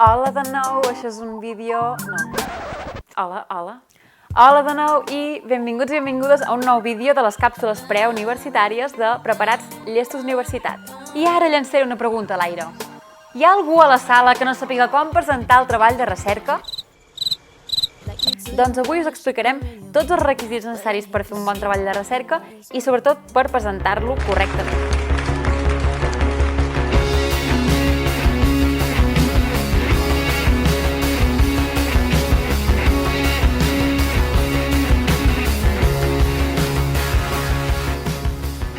Hola de nou, això és un vídeo... No. Hola. Hola de nou i benvinguts i benvingudes a un nou vídeo de les càpsules preuniversitàries de Preparats Llestos Universitat. I ara llançaré una pregunta a l'aire. Hi ha algú a la sala que no sàpiga com presentar el treball de recerca? Doncs avui us explicarem tots els requisits necessaris per fer un bon treball de recerca i sobretot per presentar-lo correctament.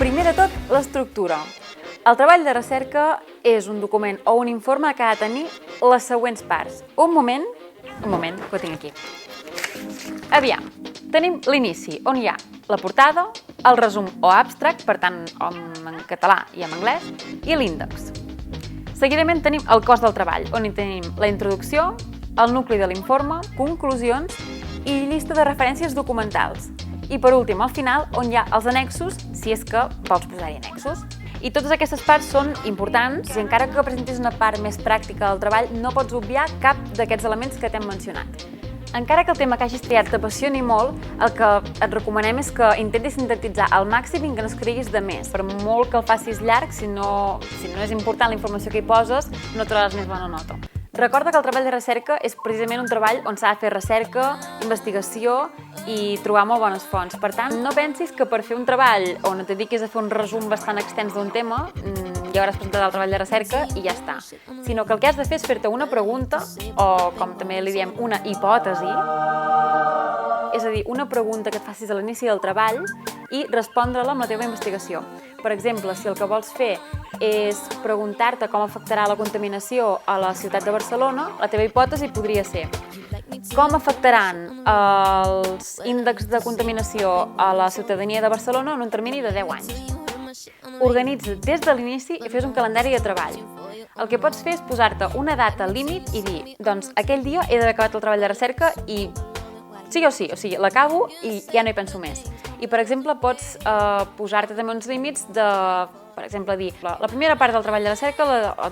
Primer de tot, l'estructura. El treball de recerca és un document o un informe que ha de tenir les següents parts. Un moment, que ho tinc aquí. Aviam, tenim l'inici, on hi ha la portada, el resum o abstract, per tant, en català i en anglès, i l'índex. Seguidament tenim el cos del treball, on hi tenim la introducció, el nucli de l'informe, conclusions i llista de referències documentals. I per últim, al final, on hi ha els annexos, si és que vols posar-hi annexos. I totes aquestes parts són importants i encara que presentis una part més pràctica del treball, no pots obviar cap d'aquests elements que t'hem mencionat. Encara que el tema que hagis triat t'apassioni molt, el que et recomanem és que intentis sintetitzar al màxim i que no escriguis de més. Per molt que el facis llarg, si no és important la informació que hi poses, no trobaràs més bona nota. Recorda que el treball de recerca és precisament un treball on s'ha de fer recerca, investigació i trobar molt bones fonts. Per tant, no pensis que per fer un treball on et dediquis a fer un resum bastant extens d'un tema, ja hauràs presentat el treball de recerca i ja està. Sinó que el que has de fer és fer-te una pregunta, o com també li diem, una hipòtesi, és a dir, una pregunta que et facis a l'inici del treball i respondre-la amb la teva investigació. Per exemple, si el que vols fer és preguntar-te com afectarà la contaminació a la ciutat de Barcelona, la teva hipòtesi podria ser: com afectaran els índexs de contaminació a la ciutadania de Barcelona en un termini de 10 anys? Organitza't des de l'inici i fes un calendari de treball. El que pots fer és posar-te una data límit i dir, doncs aquell dia he d'haver acabat el treball de recerca i sí o sí, l'acabo i ja no hi penso més. I, per exemple, pots posar-te també uns límits de, per exemple, dir la primera part del treball de recerca,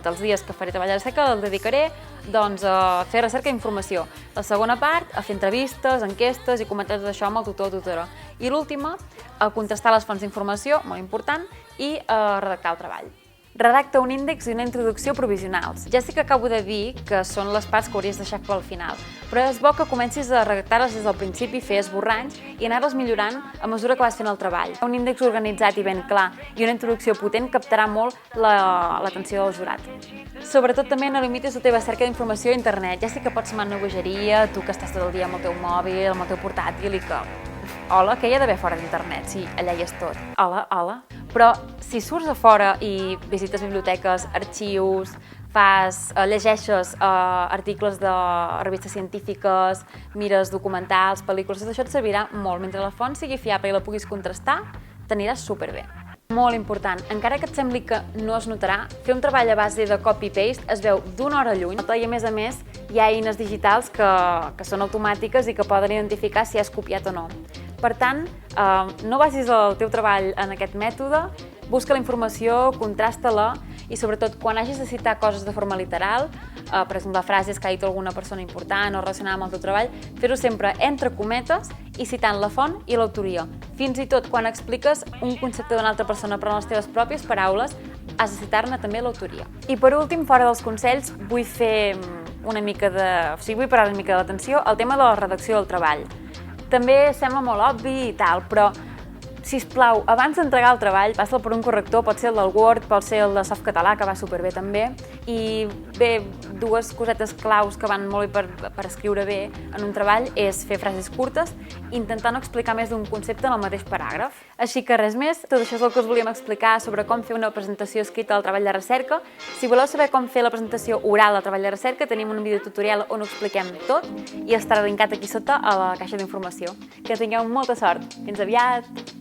dels dies que faré treball de recerca, el dedicaré doncs, a fer recerca i informació. La segona part, a fer entrevistes, enquestes i comentar tot això amb el tutor o tutora. I l'última, a contestar les fonts d'informació, molt important, i a redactar el treball. Redacta un índex i una introducció provisionals. Ja sé que acabo de dir que són les parts que hauries de deixar pel final, però és bo que comencis a redactar-les des del principi, fer esborranys i anar-les millorant a mesura que vas fent el treball. Un índex organitzat i ben clar i una introducció potent captarà molt l'atenció del jurat. Sobretot també no limitis la teva cerca d'informació a internet. Ja sé que pots semblar una bogeria, tu que estàs tot el dia amb el teu mòbil, amb el teu portàtil i que... Hola, què hi ha d'haver fora d'internet? Sí, allà hi és tot. Hola. Però si surts a fora i visites biblioteques, arxius, llegeixes articles de revistes científiques, mires documentals, pel·lícules, tot això et servirà molt. Mentre la font sigui fiable i la puguis contrastar, t'aniràs superbé. Molt important, encara que et sembli que no es notarà, fer un treball a base de copy-paste es veu d'una hora lluny i a més hi ha eines digitals que són automàtiques i que poden identificar si has copiat o no. Per tant, no basis el teu treball en aquest mètode, busca la informació, contrasta-la i sobretot quan hagis de citar coses de forma literal, per exemple, frases que ha dit alguna persona important o relacionada amb el teu treball, fer-ho sempre entre cometes i citant la font i l'autoria. Fins i tot quan expliques un concepte d'una altra persona però en les teves pròpies paraules, has de citar-ne també l'autoria. I per últim, fora dels consells, vull parlar una mica de l'atenció al tema de la redacció del treball. També sembla molt obvi i tal, però sisplau, abans d'entregar el treball, passa'l per un corrector, pot ser el del Word, pot ser el de Softcatalà, que va superbé també, i bé, dues cosetes claus que van molt bé per escriure bé en un treball és fer frases curtes i intentar no explicar més d'un concepte en el mateix paràgraf. Així que res més, tot això és el que us volíem explicar sobre com fer una presentació escrita del treball de recerca. Si voleu saber com fer la presentació oral del treball de recerca, tenim un videotutorial on ho expliquem tot i estarà linkat aquí sota a la caixa d'informació. Que tingueu molta sort. Fins aviat!